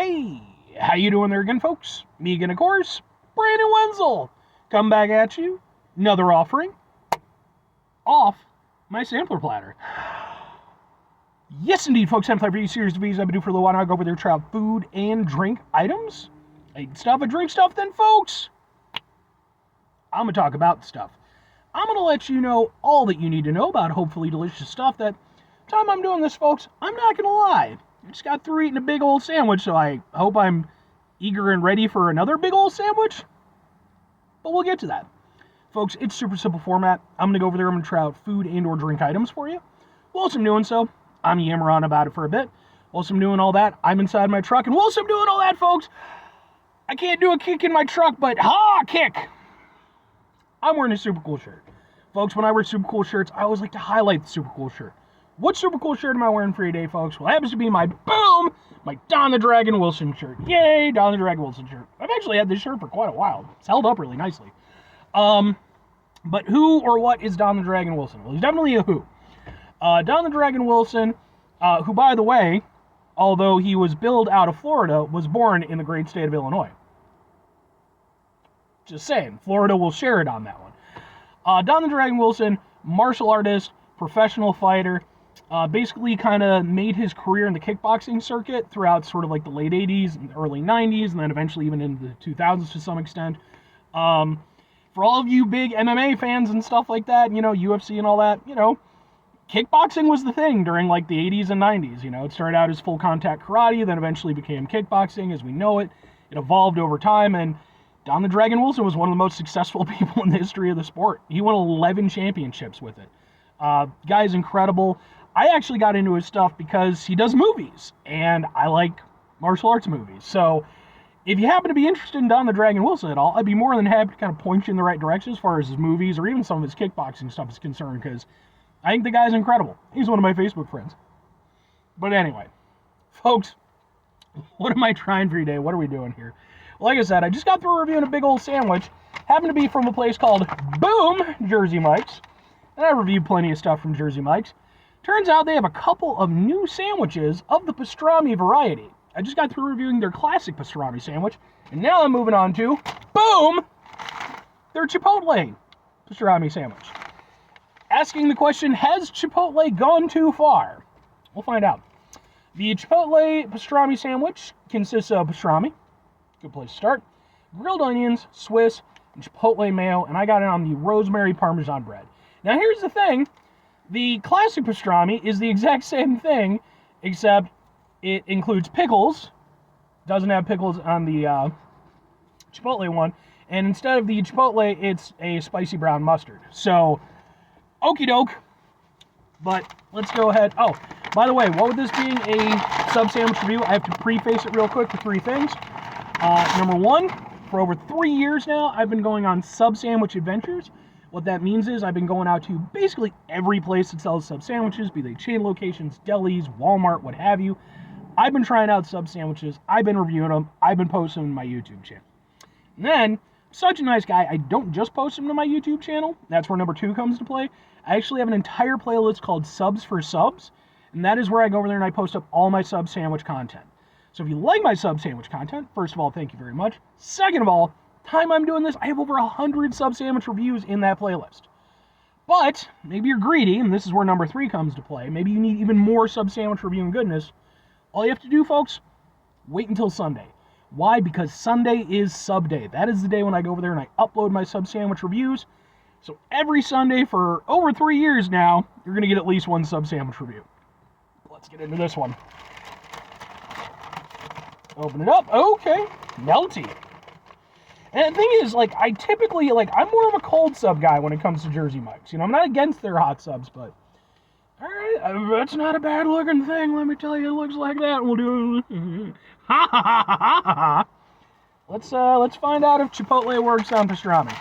Hey, how you doing there again, folks? Me again, of course, Brandon Wenzel. Come back at you, another offering off my sampler platter. Yes, indeed, folks, I'm playing for you series of videos I've been doing for a little while now. I go over there, try out food and drink items. I eat stuff, I drink stuff, then, folks, I'm going to talk about the stuff. I'm going to let you know all that you need to know about hopefully delicious stuff. That time I'm doing this, folks, I'm not going to lie. I just got through eating a big old sandwich, so I hope I'm eager and ready for another big old sandwich. But we'll get to that. Folks, it's super simple format. I'm going to go over there, I'm going to try out food and or drink items for you. Whilst I'm doing so, I'm yammering on about it for a bit. Whilst I'm doing all that, I'm inside my truck. And whilst I'm doing all that, folks, I can't do a kick in my truck, but kick! I'm wearing a super cool shirt. Folks, when I wear super cool shirts, I always like to highlight the super cool shirt. What super cool shirt am I wearing for today, folks? Well, it happens to be my Don the Dragon Wilson shirt. Yay, Don the Dragon Wilson shirt. I've actually had this shirt for quite a while. It's held up really nicely. But who or what is Don the Dragon Wilson? Well, he's definitely a who. Don the Dragon Wilson, who, by the way, although he was billed out of Florida, was born in the great state of Illinois. Just saying, Florida will share it on that one. Don the Dragon Wilson, martial artist, professional fighter, basically kind of made his career in the kickboxing circuit throughout sort of like the late 80s and early 90s, and then eventually even into the 2000s to some extent. For all of you big MMA fans and stuff like that, you know, UFC and all that, you know, kickboxing was the thing during like the 80s and 90s. You know, it started out as full contact karate, then eventually became kickboxing as we know it. It evolved over time, and Don the Dragon Wilson was one of the most successful people in the history of the sport. He won 11 championships with it. Guy's incredible. I actually got into his stuff because he does movies, and I like martial arts movies. So if you happen to be interested in Don the Dragon Wilson at all, I'd be more than happy to kind of point you in the right direction as far as his movies or even some of his kickboxing stuff is concerned, because I think the guy's incredible. He's one of my Facebook friends. But anyway, folks, what am I trying for today? What are we doing here? Well, like I said, I just got through reviewing a big old sandwich. Happened to be from a place called Boom Jersey Mike's. And I reviewed plenty of stuff from Jersey Mike's. Turns out they have a couple of new sandwiches of the pastrami variety. I just got through reviewing their classic pastrami sandwich, and now I'm moving on to, boom, their Chipotle pastrami sandwich. Asking the question, has Chipotle gone too far? We'll find out. The Chipotle pastrami sandwich consists of pastrami, good place to start, grilled onions, Swiss, and Chipotle mayo, and I got it on the rosemary Parmesan bread. Now here's the thing. The classic pastrami is the exact same thing, except it includes pickles. Doesn't have pickles on the Chipotle one. And instead of the Chipotle, it's a spicy brown mustard. So, okie doke. But let's go ahead. Oh, by the way, what with this being a sub sandwich review, I have to preface it real quick with three things. Number one, for over 3 years now, I've been going on sub sandwich adventures. What that means is I've been going out to basically every place that sells sub sandwiches, be they chain locations, delis, Walmart, what have you. I've been trying out sub sandwiches. I've been reviewing them. I've been posting them to my YouTube channel. And then, such a nice guy, I don't just post them to my YouTube channel. That's where number 2 comes to play. I actually have an entire playlist called Subs for Subs, and that is where I go over there and I post up all my sub sandwich content. So if you like my sub sandwich content, first of all, thank you very much. Second of all, time I'm doing this, I have over 100 sub sandwich reviews in that playlist. But maybe you're greedy, and this is where number 3 comes to play. Maybe you need even more sub sandwich reviewing goodness. All you have to do, folks, wait until Sunday. Why? Because Sunday is SUBday. That is the day when I go over there and I upload my sub sandwich reviews. So every Sunday for over 3 years now, you're going to get at least one sub sandwich review. Let's get into this one. Open it up. Okay. Melty. And the thing is, like, I typically, like, I'm more of a cold sub guy when it comes to Jersey Mike's. You know, I'm not against their hot subs, but, alright, that's not a bad looking thing, let me tell you, it looks like that. We'll do it. Ha ha ha ha ha ha. Let's find out if Chipotle works on pastrami.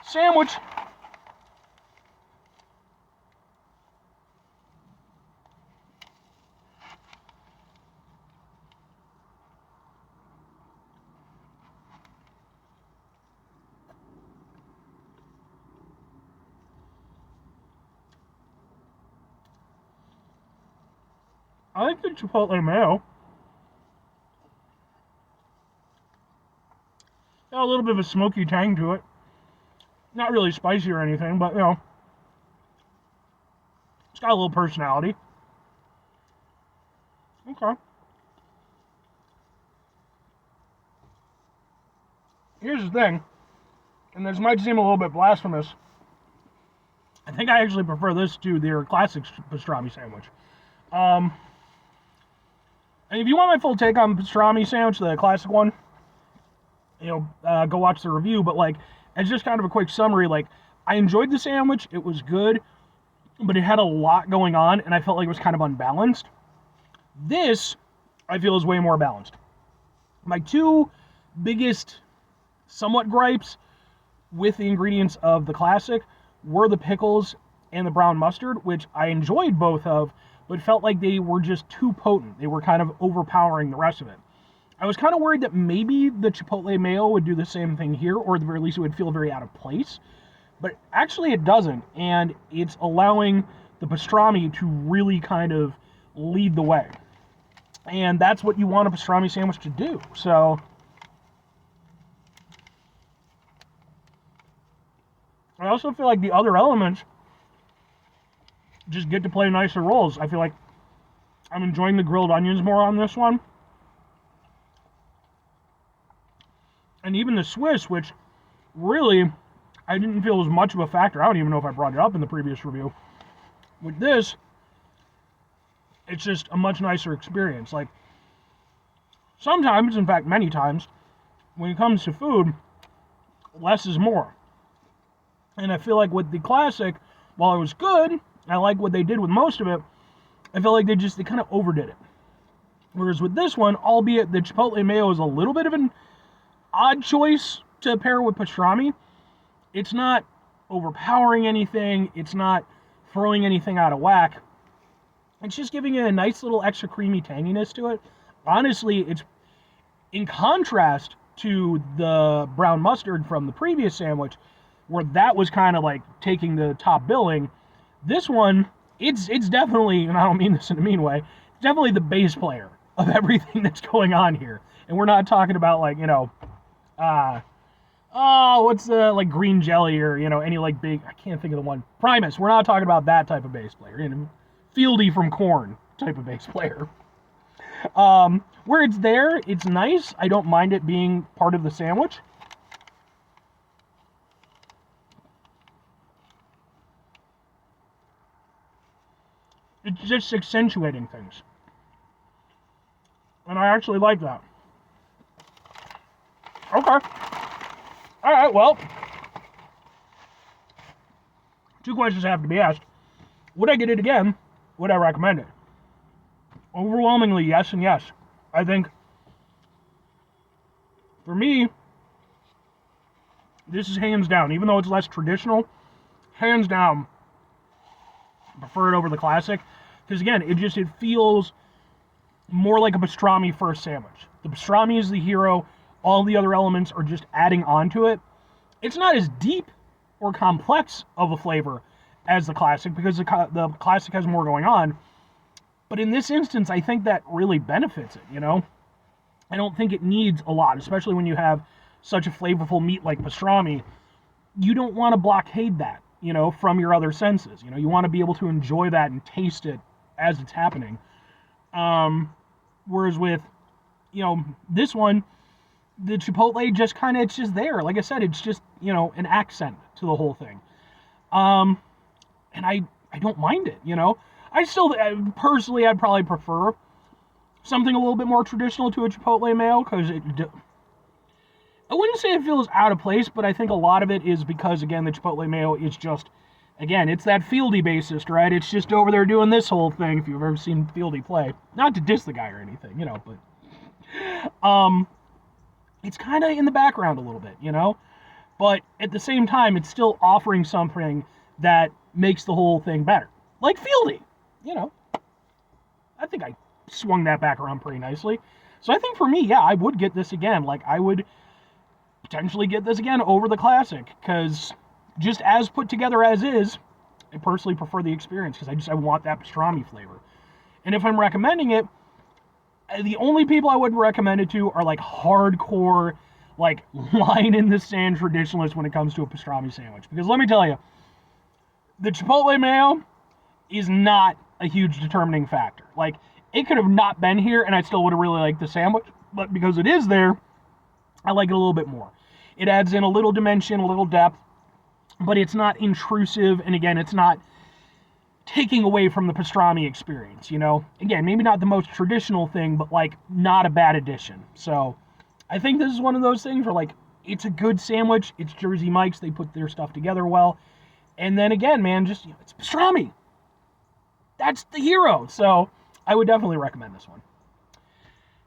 Sandwich. I like the Chipotle mayo. Got a little bit of a smoky tang to it. Not really spicy or anything, but, you know, it's got a little personality. Okay. Here's the thing, and this might seem a little bit blasphemous. I think I actually prefer this to their classic pastrami sandwich. And if you want my full take on pastrami sandwich, the classic one, you know, go watch the review. But like, as just kind of a quick summary, like, I enjoyed the sandwich. It was good, but it had a lot going on, and I felt like it was kind of unbalanced. This, I feel, is way more balanced. My two biggest somewhat gripes with the ingredients of the classic were the pickles and the brown mustard, which I enjoyed both of, but felt like they were just too potent. They were kind of overpowering the rest of it. I was kind of worried that maybe the Chipotle mayo would do the same thing here, or at the very least it would feel very out of place. But actually it doesn't, and it's allowing the pastrami to really kind of lead the way. And that's what you want a pastrami sandwich to do. So I also feel like the other elements just get to play nicer roles. I feel like I'm enjoying the grilled onions more on this one. And even the Swiss, which really I didn't feel was much of a factor. I don't even know if I brought it up in the previous review. With this, it's just a much nicer experience. Like, sometimes, in fact many times, when it comes to food, less is more. And I feel like with the classic, while it was good, I like what they did with most of it, I feel like they kind of overdid it. Whereas with this one, albeit the Chipotle mayo is a little bit of an odd choice to pair with pastrami, it's not overpowering anything, it's not throwing anything out of whack. It's just giving it a nice little extra creamy tanginess to it. Honestly, it's in contrast to the brown mustard from the previous sandwich, where that was kind of like taking the top billing. This one, it's definitely, and I don't mean this in a mean way, it's definitely the bass player of everything that's going on here. And we're not talking about like, you know, what's the, like, green jelly or, you know, any like big, I can't think of the one, Primus. We're not talking about that type of bass player, you know, Fieldy from Korn type of bass player. Where it's there, it's nice. I don't mind it being part of the sandwich. It's just accentuating things. And I actually like that. Okay. Alright, well. 2 questions have to be asked. Would I get it again? Would I recommend it? Overwhelmingly, yes and yes. I think, for me, this is hands down. Even though it's less traditional, hands down, I prefer it over the classic. Because again, it feels more like a pastrami first sandwich. The pastrami is the hero. All the other elements are just adding on to it. It's not as deep or complex of a flavor as the classic, because the classic has more going on. But in this instance, I think that really benefits it, you know? I don't think it needs a lot, especially when you have such a flavorful meat like pastrami. You don't want to blockade that, you know, from your other senses. You know, you want to be able to enjoy that and taste it as it's happening. Whereas with, you know, this one, the Chipotle just kind of, it's just there. Like I said, it's just, you know, an accent to the whole thing. And I don't mind it, you know. Personally, I'd probably prefer something a little bit more traditional to a Chipotle mayo, because I wouldn't say it feels out of place, but I think a lot of it is because, again, the Chipotle mayo is just, again, it's that Fieldy bassist, right? It's just over there doing this whole thing, if you've ever seen Fieldy play. Not to diss the guy or anything, you know, but it's kind of in the background a little bit, you know? But at the same time, it's still offering something that makes the whole thing better. Like Fieldy, you know? I think I swung that back around pretty nicely. So I think for me, yeah, I would get this again. Like, I would potentially get this again over the classic, because just as put together as is, I personally prefer the experience, because I want that pastrami flavor. And if I'm recommending it, the only people I wouldn't recommend it to are like hardcore, like line in the sand traditionalist when it comes to a pastrami sandwich. Because let me tell you, the Chipotle mayo is not a huge determining factor. Like, it could have not been here and I still would have really liked the sandwich, but because it is there, I like it a little bit more. It adds in a little dimension, a little depth, but it's not intrusive, and again, it's not taking away from the pastrami experience, you know? Again, maybe not the most traditional thing, but like not a bad addition. So I think this is one of those things where like it's a good sandwich. It's Jersey Mike's. They put their stuff together well. And then again, man, just, you know, it's pastrami. That's the hero. So I would definitely recommend this one.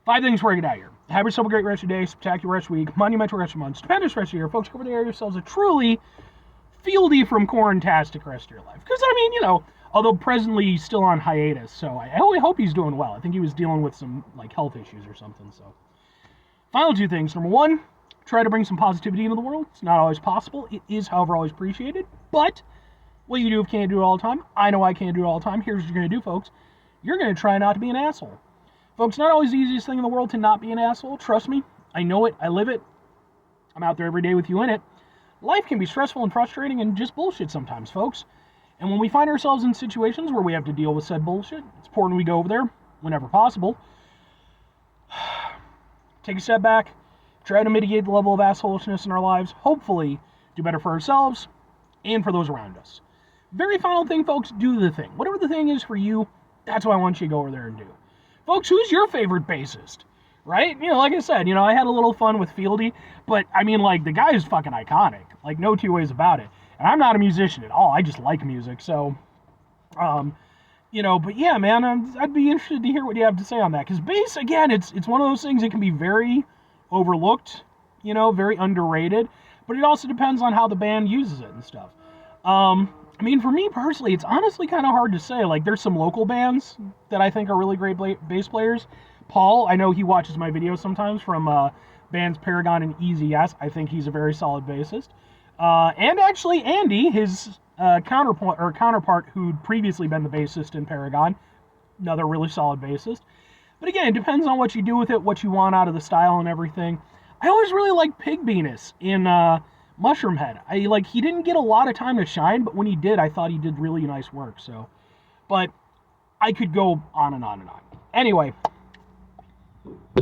5 things before I get out of here. Have yourself a great rest of your day, spectacular rest of your week, monumental rest of your month, stupendous rest of your year. Folks, go over there, yourselves a truly fieldy from quarantastic rest of your life. Because, I mean, you know, although presently he's still on hiatus, so I only hope he's doing well. I think he was dealing with some, like, health issues or something, so. Final 2 things. Number 1, try to bring some positivity into the world. It's not always possible. It is, however, always appreciated. But what you do if you can't do it all the time, I know I can't do it all the time. Here's what you're going to do, folks. You're going to try not to be an asshole. Folks, not always the easiest thing in the world to not be an asshole. Trust me. I know it. I live it. I'm out there every day with you in it. Life can be stressful and frustrating and just bullshit sometimes, folks. And when we find ourselves in situations where we have to deal with said bullshit, it's important we go over there whenever possible. Take a step back. Try to mitigate the level of assholishness in our lives. Hopefully, do better for ourselves and for those around us. Very final thing, folks, do the thing. Whatever the thing is for you, that's what I want you to go over there and do. Folks, who's your favorite bassist? Right? You know, like I said, you know, I had a little fun with Fieldy, but I mean, like, the guy is fucking iconic. Like, no 2 ways about it. And I'm not a musician at all. I just like music. So, you know, but yeah, man, I'd be interested to hear what you have to say on that. Because bass, again, it's one of those things that can be very overlooked, you know, very underrated. But it also depends on how the band uses it and stuff. I mean, for me personally, it's honestly kind of hard to say. Like, there's some local bands that I think are really great bass players. Paul, I know he watches my videos sometimes from bands Paragon and Easy Yes. I think he's a very solid bassist. And actually, Andy, his counterpart, who'd previously been the bassist in Paragon, another really solid bassist. But again, it depends on what you do with it, what you want out of the style and everything. I always really liked Pig Venus in Mushroom Head. He didn't get a lot of time to shine, but when he did, I thought he did really nice work. So, but I could go on and on and on. Anyway.